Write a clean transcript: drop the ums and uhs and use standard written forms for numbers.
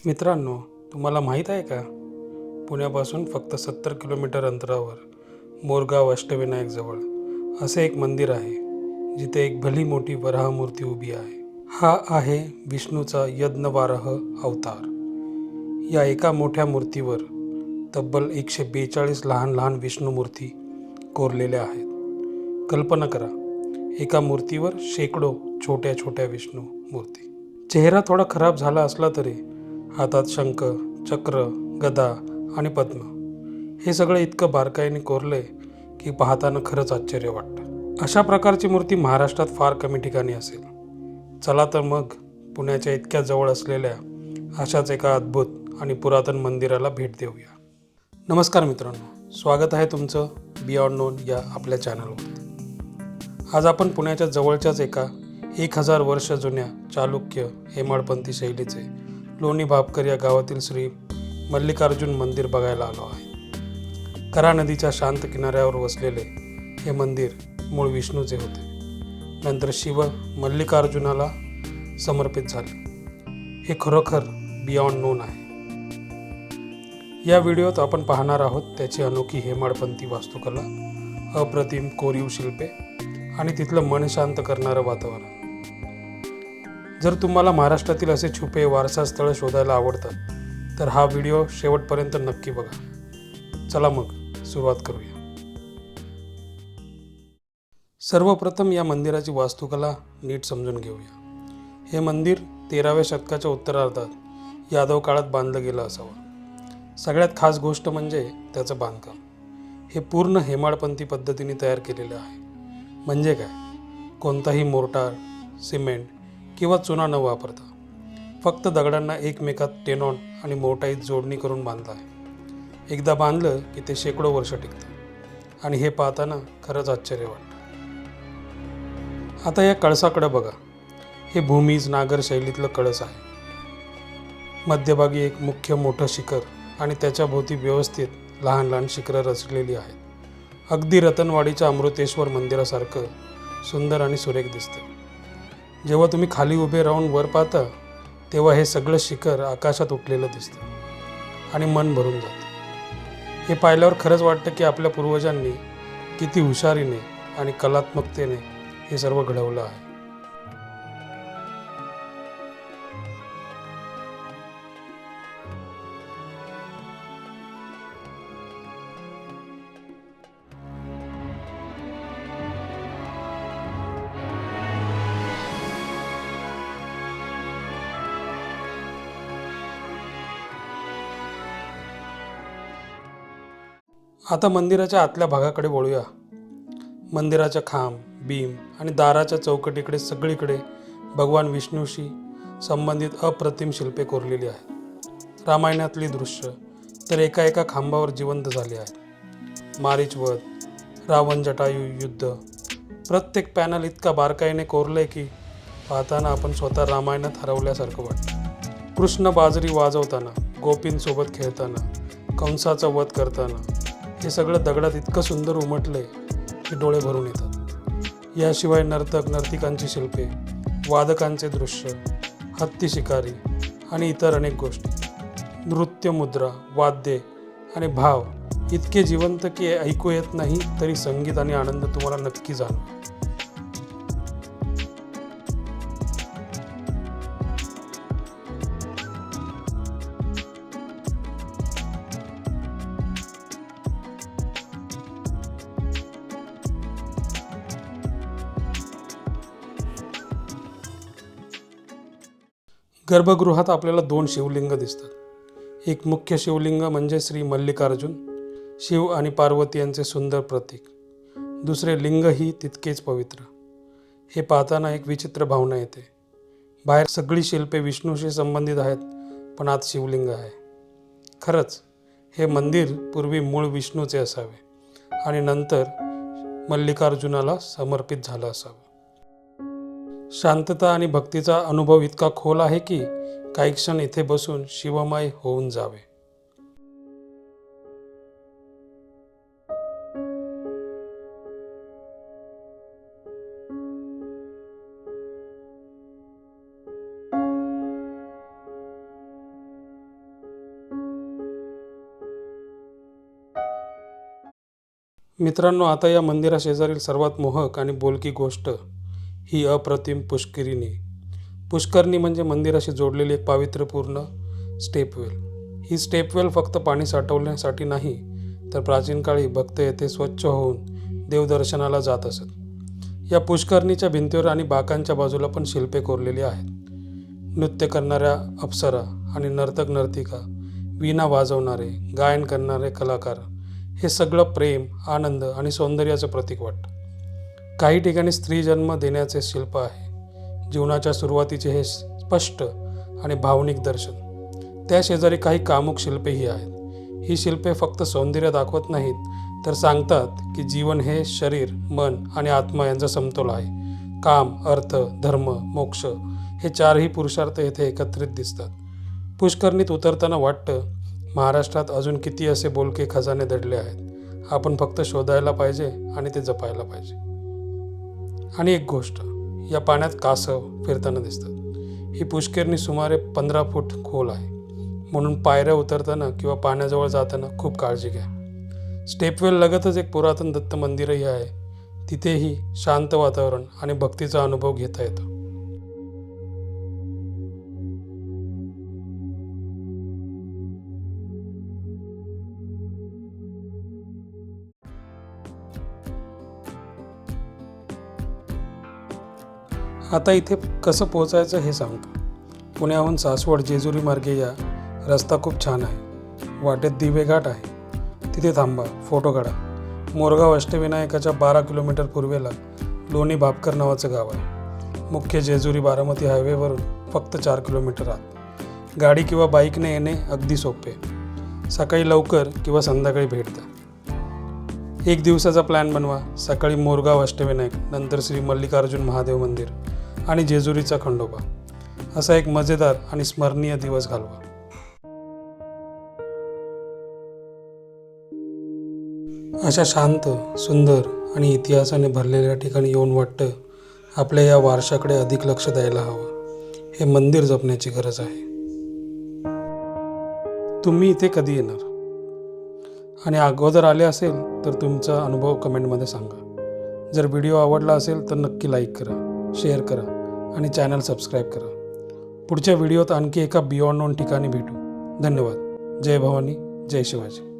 मित्रांनो, तुम्हाला माहीत आहे का? पुण्यापासून फक्त 70 किलोमीटर अंतरावर मोरगाव अष्टविनायकजवळ असे एक मंदिर आहे, जिथे एक भली मोठी वराहमूर्ती उभी आहे. हा आहे विष्णूचा यज्ञवाराह अवतार. या एका मोठ्या मूर्तीवर तब्बल 142 लहान लहान विष्णुमूर्ती कोरलेल्या आहेत. कल्पना करा, एका मूर्तीवर शेकडो छोट्या छोट्या विष्णू मूर्ती. चेहरा थोडा खराब झाला असला तरी हातात शंख, चक्र, गदा आणि पद्म हे सगळं इतकं बारकाईने कोरले की पाहताना खरंच आश्चर्य वाटतं. अशा प्रकारची मूर्ती महाराष्ट्रात फार कमी ठिकाणी असेल. चला तर मग पुण्याच्या इतक्या जवळ असलेल्या अशाच एका अद्भुत आणि पुरातन मंदिराला भेट देऊया. नमस्कार मित्रांनो, स्वागत आहे तुमचं बियॉन्ड नोन या आपल्या चॅनलवर. आज आपण पुण्याच्या जवळच्याच एका 1000 वर्ष जुन्या चालुक्य हेमाडपंथी शैलीचे लोणी भापकर या गावातील श्री मल्लिकार्जुन मंदिर बघायला आलो आहे. करा नदीच्या शांत किनाऱ्यावर वसलेले हे मंदिर मूळ विष्णूचे होते. नंतर शिव मल्लिकार्जुनाला समर्पित झाले. हे खरोखर बियॉन्ड नोन आहे. या व्हिडिओत आपण पाहणार आहोत त्याची अनोखी हेमाडपंथी वास्तुकला, अप्रतिम कोरीव शिल्पे आणि तिथलं मन शांत करणारं वातावरण. जर तुम्हाला महाराष्ट्रातील असे छुपे वारसा स्थळं शोधायला आवडतात तर हा व्हिडिओ शेवटपर्यंत नक्की बघा. चला मग सुरुवात करूया. सर्वप्रथम या मंदिराची वास्तुकला नीट समजून घेऊया. हे मंदिर 13व्या शतकाच्या उत्तरार्धात यादव काळात बांधलं गेलं असावं. सगळ्यात खास गोष्ट म्हणजे त्याचं बांधकाम. हे पूर्ण हेमाडपंथी पद्धतीने तयार केलेलं आहे. म्हणजे काय, कोणताही मोर्टार, सिमेंट किंवा चुना न वापरता फक्त दगडांना एकमेकात टेनॉन आणि मोटाईत जोडणी करून बांधलं आहे. एकदा बांधलं की ते शेकडो वर्ष टिकतं आणि हे पाहताना खरंच आश्चर्य वाटतं. आता या कळसाकडे बघा. हे भूमीज नागर शैलीतलं कळस आहे. मध्यभागी एक मुख्य मोठं शिखर आणि त्याच्याभोवती व्यवस्थित लहान लहान शिखरं रचलेली आहेत. अगदी रतनवाडीच्या अमृतेश्वर मंदिरासारखं सुंदर आणि सुरेख दिसतं. जेव्हा तुम्ही खाली उभे राहून वर पाहता तेव्हा हे सगळं शिखर आकाशात उठलेलं दिसतं आणि मन भरून जातं. हे पाहिल्यावर खरंच वाटतं की आपल्या पूर्वजांनी किती हुशारीने आणि कलात्मकतेने हे सर्व घडवलं आहे. आता मंदिराच्या आतल्या भागाकडे वळूया. मंदिराच्या खांब, बीम आणि दाराच्या चौकटीकडे सगळीकडे भगवान विष्णूशी संबंधित अप्रतिम शिल्पे कोरलेली आहेत. रामायणातली दृश्य तर एका एका खांबावर जिवंत झाली आहेत. मारीचवध, रावण जटायू युद्ध, प्रत्येक पॅनल इतका बारकाईने कोरले की पाहताना आपण स्वतः रामायणात हरवल्यासारखं वाटतं. कृष्ण बाजरी वाजवताना, गोपींसोबत खेळताना, कंसाचा वध करताना हे सगळं दगडात इतकं सुंदर उमटले की डोळे भरून येतात. याशिवाय नर्तक नर्तिकांची शिल्पे, वादकांचे दृश्य, हत्ती शिकारी आणि इतर अनेक गोष्टी. नृत्य मुद्रा, वाद्ये आणि भाव इतके जिवंत की ऐकू येत नाही तरी संगीत आणि आनंद तुम्हाला नक्की जाणवेल. गर्भगृहात आपल्याला 2 शिवलिंग दिसतात. एक मुख्य शिवलिंग म्हणजे श्री मल्लिकार्जुन, शिव आणि पार्वती यांचे सुंदर प्रतीक. दुसरे लिंगही तितकेच पवित्र. हे पाहताना एक विचित्र भावना येते. बाहेर सगळी शिल्पे विष्णूशी संबंधित आहेत, पण आत शिवलिंग आहे. खरंच हे मंदिर पूर्वी मूळ विष्णूचे असावे आणि नंतर मल्लिकार्जुनाला समर्पित झालं असावं. शांतता आणि भक्तीचा अनुभव इतका खोल आहे की काही क्षण इथे बसून शिवमय होऊन जावे. मित्रांनो, आता या मंदिराशेजारील सर्वात मोहक आणि बोलकी गोष्ट ही अप्रतिम पुष्करिणी. पुष्करणी म्हणजे मंदिराशी जोडलेली एक पावित्र्यपूर्ण स्टेपवेल. ही स्टेपवेल फक्त पाणी साठवण्यासाठी नाही, तर प्राचीन काळी भक्त येथे स्वच्छ होऊन देवदर्शनाला जात असत. या पुष्करणीच्या भिंतीवर आणि बाकांच्या बाजूला पण शिल्पे कोरलेली आहेत. नृत्य करणाऱ्या अप्सरा आणि नर्तक नर्तिका, वीणा वाजवणारे, गायन करणारे कलाकार, हे सगळं प्रेम, आनंद आणि सौंदर्याचं प्रतीक वाटतं. काही ठिकाणी स्त्री जन्म देण्याचे शिल्प आहे. जीवनाच्या सुरुवातीचे हे स्पष्ट आणि भावनिक दर्शन. त्या शेजारी काही कामुक शिल्पेही आहेत. ही शिल्पे फक्त सौंदर्य दाखवत नाहीत, तर सांगतात की जीवन हे शरीर, मन आणि आत्मा यांचा समतोल आहे. काम, अर्थ, धर्म, मोक्ष हे चारही पुरुषार्थ येथे एकत्रित दिसतात. पुष्करणीत उतरताना वाटतं, महाराष्ट्रात अजून किती असे बोलके खजाने दडले आहेत. आपण फक्त शोधायला पाहिजे आणि ते जपायला पाहिजे. आणि एक गोष्ट, या पाण्यात कासव फिरताना दिसतात. ही पुष्करणी सुमारे 15 फूट खोल आहे, म्हणून पायऱ्या उतरताना किंवा पाण्याजवळ जाताना खूप काळजी घ्या. स्टेपवेल लगतच एक पुरातन दत्त मंदिरही आहे. तिथेही शांत वातावरण आणि भक्तीचा अनुभव घेता येतो. आता इथे कसं पोहोचायचं हे सांगतो. पुण्याहून सासवड जेजुरी मार्गे या. रस्ता खूप छान आहे. वाटेत दिवे घाट आहे, तिथे थांबा, फोटो काढा. मोरगाव अष्टविनायकाच्या 12 किलोमीटर पूर्वेला लोणी भापकर नावाचं गाव आहे. मुख्य जेजुरी बारामती हायवेवरून फक्त 4 किलोमीटर आत. गाडी किंवा बाईकने येणे अगदी सोपे. सकाळी लवकर किंवा संध्याकाळी भेट द्या. एक दिवसाचा प्लॅन बनवा. सकाळी मोरगाव अष्टविनायक, नंतर श्री मल्लिकार्जुन महादेव मंदिर आणि जेजुरीचा खंडोबा. असा एक मजेदार आणि स्मरणीय दिवस घालवा. अशा शांत, सुंदर आणि इतिहासाने भरलेल्या ठिकाणी येऊन वाटतं, आपल्या या वारशाकडे अधिक लक्ष द्यायला हवं. हे मंदिर जपण्याची गरज आहे. तुम्ही इथे कधी येणार आणि अगोदर आले असेल तर तुमचा अनुभव कमेंटमध्ये सांगा. जर व्हिडिओ आवडला असेल तर नक्की लाईक करा, शेअर करा आणि चॅनल सबस्क्राईब करा. पुढच्या व्हिडिओत आणखी एका बियॉन्ड नोन ठिकाणी भेटू. धन्यवाद. जय भवानी, जय शिवाजी.